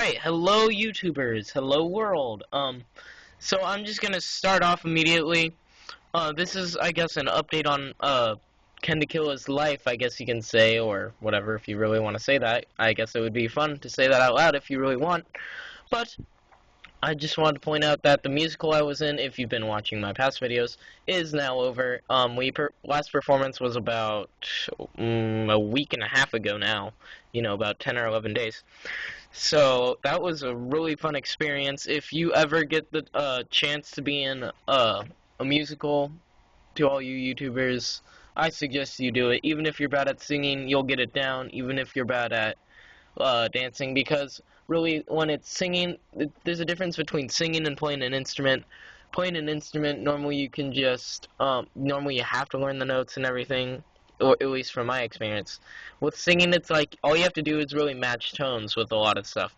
Alright, hello YouTubers, hello world. So I'm just gonna start off immediately. This is, I guess, an update on, xKenDaKillax's life, I guess you can say, or whatever, if you really want to say that. I guess it would be fun to say that out loud if you really want. But, I just wanted to point out that the musical I was in, if you've been watching my past videos, is now over. Last performance was about, a week and a half ago now. You know, about 10 or 11 days. So that was a really fun experience. If you ever get the chance to be in a musical, to all you YouTubers, I suggest you do it. Even if you're bad at singing, you'll get it down. Even if you're bad at dancing, because really, when it's singing, there's a difference between singing and playing an instrument. Playing an instrument, normally you can just normally you have to learn the notes and everything. Or at least from my experience. With singing, it's like, all you have to do is really match tones with a lot of stuff.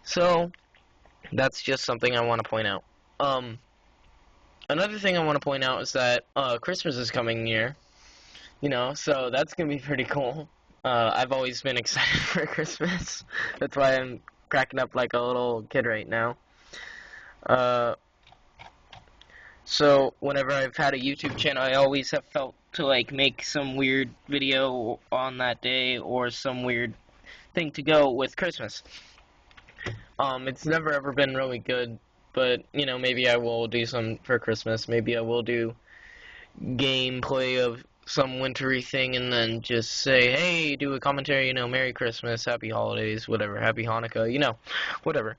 So, that's just something I want to point out. Another thing I want to point out is that, Christmas is coming near. You know, so that's going to be pretty cool. I've always been excited for Christmas. That's why I'm cracking up like a little kid right now. So, whenever I've had a YouTube channel, I always have felt to like make some weird video on that day or some weird thing to go with Christmas. It's never ever been really good, but you know, maybe I will do some for Christmas. Maybe I will do gameplay of some wintry thing and then just say, hey, do a commentary, you know, Merry Christmas, Happy Holidays, whatever, Happy Hanukkah, you know, whatever.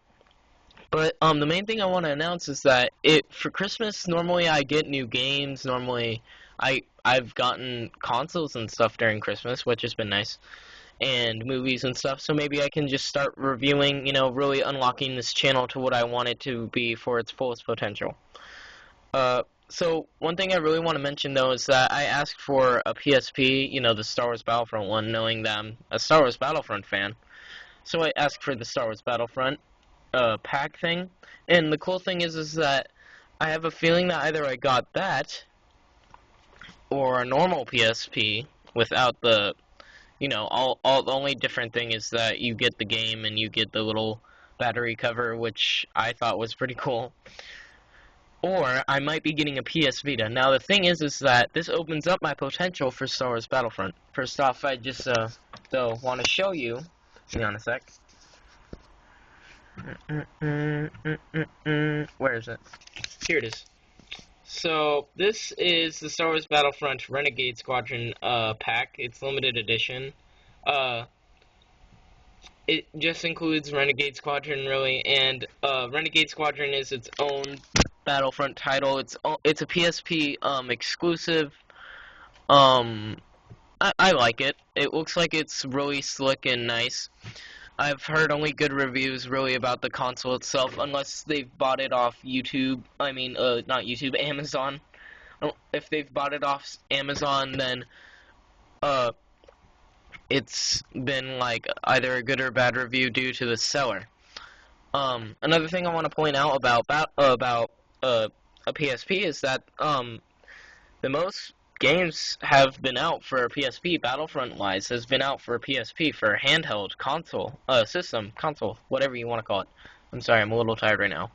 But the main thing I want to announce is that for Christmas, normally I get new games. Normally, I've gotten consoles and stuff during Christmas, which has been nice, and movies and stuff. So maybe I can just start reviewing, you know, really unlocking this channel to what I want it to be for its fullest potential. So one thing I really want to mention though is that I asked for a PSP, you know, the Star Wars Battlefront one, knowing that I'm a Star Wars Battlefront fan. So I asked for the Star Wars Battlefront pack thing, and the cool thing is that I have a feeling that either I got that or a normal PSP without the, you know, the only different thing is that you get the game and you get the little battery cover, which I thought was pretty cool. Or I might be getting a PS Vita. Now the thing is that this opens up my potential for Star Wars Battlefront. First off, I just though want to show you. Hang on a sec. Where is it? Here it is. So, this is the Star Wars Battlefront Renegade Squadron pack. It's limited edition. It just includes Renegade Squadron, really, and Renegade Squadron is its own Battlefront title. It's a PSP exclusive. I like it. It looks like it's really slick and nice. I've heard only good reviews, really, about the console itself, unless they've bought it off YouTube. I mean, not YouTube, Amazon. If they've bought it off Amazon, then, it's been, like, either a good or bad review due to the seller. Another thing I want to point out about a PSP is that, the most games have been out for a PSP, Battlefront-wise, has been out for a PSP, for a handheld console, console, whatever you want to call it. I'm sorry, I'm a little tired right now.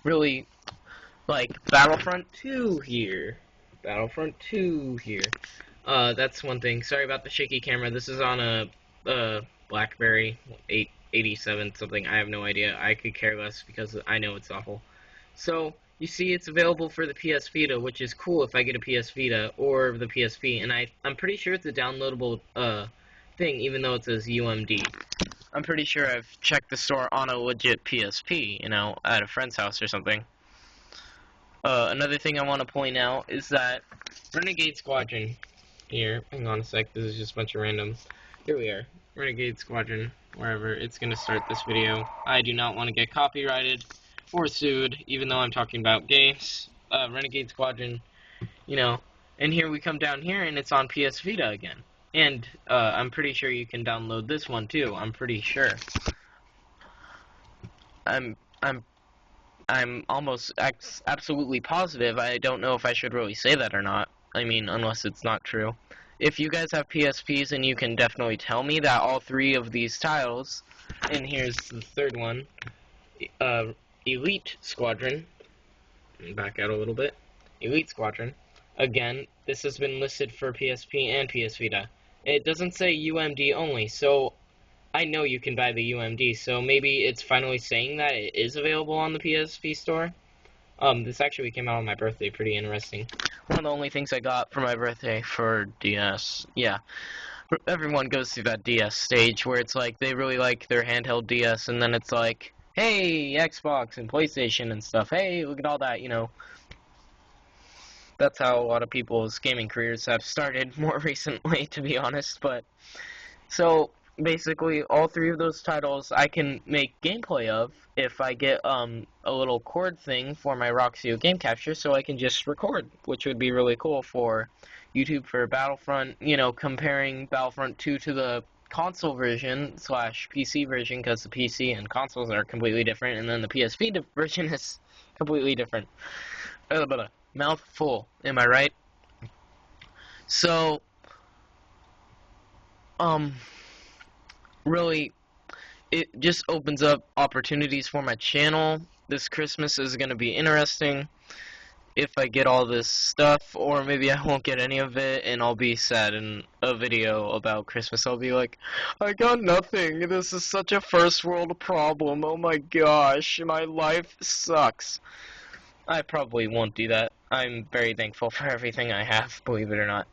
Really, like, Battlefront 2 here. Battlefront 2 here. That's one thing. Sorry about the shaky camera. This is on a BlackBerry 887 something. I have no idea. I could care less because I know it's awful. So, you see, it's available for the PS Vita, which is cool if I get a PS Vita or the PSP, and I'm pretty sure it's a downloadable thing, even though it says UMD. I'm pretty sure I've checked the store on a legit PSP, you know, at a friend's house or something. Another thing I want to point out is that Renegade Squadron here, hang on a sec, this is just a bunch of random, here we are, Renegade Squadron, wherever, it's going to start this video. I do not want to get copyrighted or sued, even though I'm talking about games. Renegade Squadron, you know, and here we come down here and it's on PS Vita again. And I'm pretty sure you can download this one too. I'm pretty sure. I'm almost absolutely positive. I don't know if I should really say that or not. I mean, unless it's not true. if you guys have PSPs, and you can definitely tell me that all three of these titles, and here's the third one, uh, Elite Squadron, back out a little bit, Elite Squadron, again, this has been listed for PSP and PS Vita. It doesn't say UMD only, so I know you can buy the UMD, so maybe it's finally saying that it is available on the PSP store. This actually came out on my birthday, pretty interesting. One of the only things I got for my birthday for DS. Yeah. Everyone goes through that DS stage where it's like they really like their handheld DS, and then it's like, hey, Xbox and PlayStation and stuff. Hey, look at all that, you know. That's how a lot of people's gaming careers have started more recently, to be honest. But so basically, all three of those titles I can make gameplay of if I get a little cord thing for my Roxio game capture, so I can just record, which would be really cool for YouTube for Battlefront. You know, comparing Battlefront 2 to the console version slash PC version, because the PC and consoles are completely different, and then the PSP version is completely different. Mouthful, am I right? So, really, it just opens up opportunities for my channel. This Christmas is going to be interesting if I get all this stuff, or maybe I won't get any of it, and I'll be sad in a video about Christmas. I'll be like, I got nothing. This is such a first world problem. Oh my gosh, my life sucks. I probably won't do that. I'm very thankful for everything I have, believe it or not.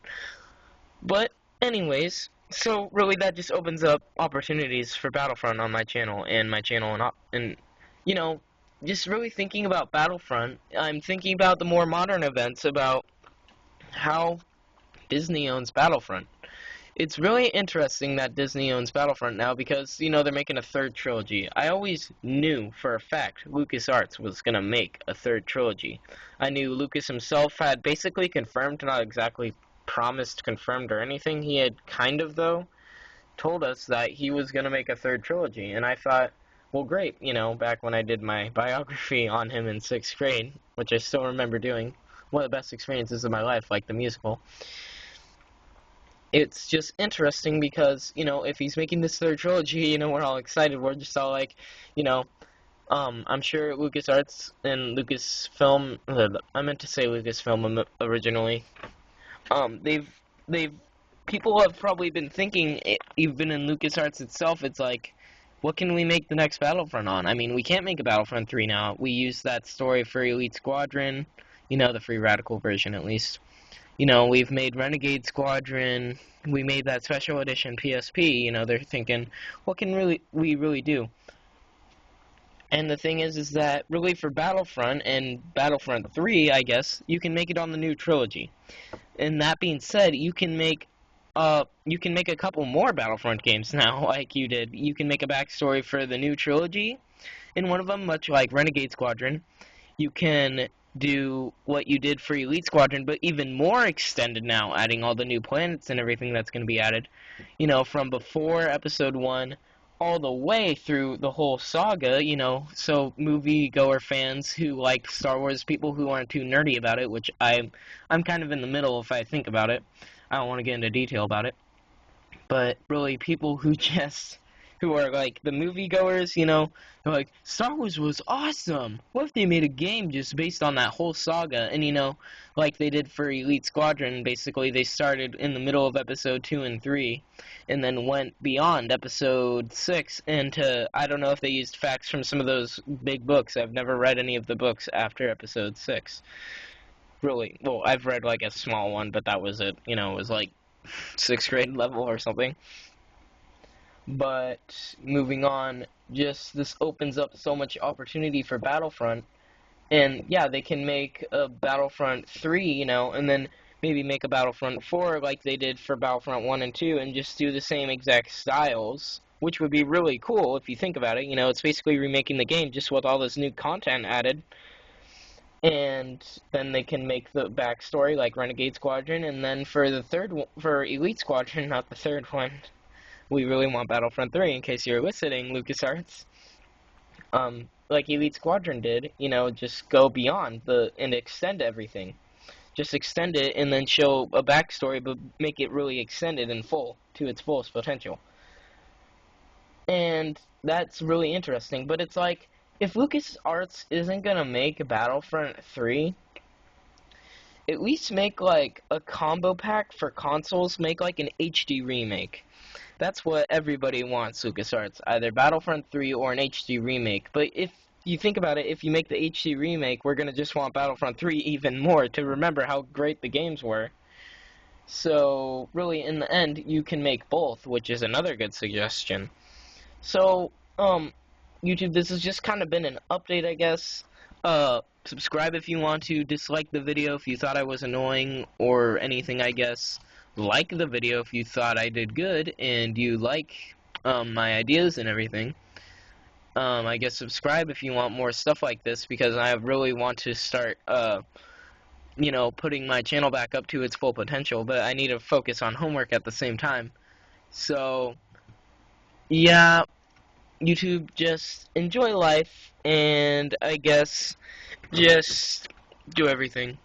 But, anyways, so really that just opens up opportunities for Battlefront on my channel, and you know, just really thinking about Battlefront, I'm thinking about the more modern events, about how Disney owns Battlefront. It's really interesting that Disney owns Battlefront now because, you know, they're making a third trilogy. I always knew for a fact Lucasarts was going to make a third trilogy. I knew Lucas himself had basically confirmed, not exactly promised, confirmed, or anything. He had kind of, though, told us that he was going to make a third trilogy. And I thought, well, great, you know, back when I did my biography on him in 6th grade, which I still remember doing, one of the best experiences of my life, like the musical. It's just interesting because, you know, if he's making this third trilogy, you know, we're all excited. We're just all like, you know, I'm sure LucasArts and Lucasfilm, I meant to say Lucasfilm originally, people have probably been thinking, even in LucasArts itself, it's like, what can we make the next Battlefront on? I mean, we can't make a Battlefront 3 now. We use that story for Elite Squadron, you know, the Free Radical version at least. You know, we've made Renegade Squadron, we made that special edition PSP, you know, they're thinking, what can we really do? And the thing is that really for Battlefront and Battlefront 3, I guess, you can make it on the new trilogy. And that being said, you can make a couple more Battlefront games now, like you did. You can make a backstory for the new trilogy in one of them, much like Renegade Squadron. You can do what you did for Elite Squadron, but even more extended now, adding all the new planets and everything that's going to be added. You know, from before Episode 1 all the way through the whole saga, you know, so movie-goer fans who like Star Wars, people who aren't too nerdy about it, which I'm kind of in the middle if I think about it. I don't want to get into detail about it. But really, people who who are like the moviegoers, you know, they're like, Star Wars was awesome. What if they made a game just based on that whole saga? And, you know, like they did for Elite Squadron, basically they started in the middle of Episode 2 and 3, and then went beyond Episode 6 into, I don't know if they used facts from some of those big books. I've never read any of the books after Episode 6. Really, well, I've read like a small one, but that was it. You know, it was like 6th grade level or something. But moving on, just this opens up so much opportunity for Battlefront. And yeah, they can make a Battlefront 3, you know, and then maybe make a Battlefront 4 like they did for Battlefront 1 and 2 and just do the same exact styles, which would be really cool if you think about it. You know, it's basically remaking the game just with all this new content added. And then they can make the backstory like Renegade Squadron, and then for the third one, for Elite Squadron, not the third one, we really want Battlefront 3, in case you're listening, LucasArts. Like Elite Squadron did, you know, just go beyond and extend everything. just extend it and then show a backstory, but make it really extended in full to its fullest potential. And that's really interesting. But it's like, if Lucasarts isn't gonna make Battlefront 3, at least make like a combo pack for consoles. Make like an HD remake. That's what everybody wants, LucasArts. Either Battlefront 3 or an HD remake. But if you think about it, if you make the HD remake, we're going to just want Battlefront 3 even more to remember how great the games were. So, really, in the end, you can make both, which is another good suggestion. So, YouTube, this has just kind of been an update, I guess. Subscribe if you want to, dislike the video if you thought I was annoying or anything, I guess. Like the video if you thought I did good and you like my ideas and everything. I guess subscribe if you want more stuff like this, because I really want to start, putting my channel back up to its full potential, but I need to focus on homework at the same time. So, yeah, YouTube, just enjoy life, and I guess just do everything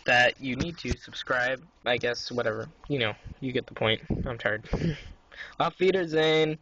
that you need to. Subscribe, I guess, whatever. You get the point. I'm tired. Auf Wiedersehen.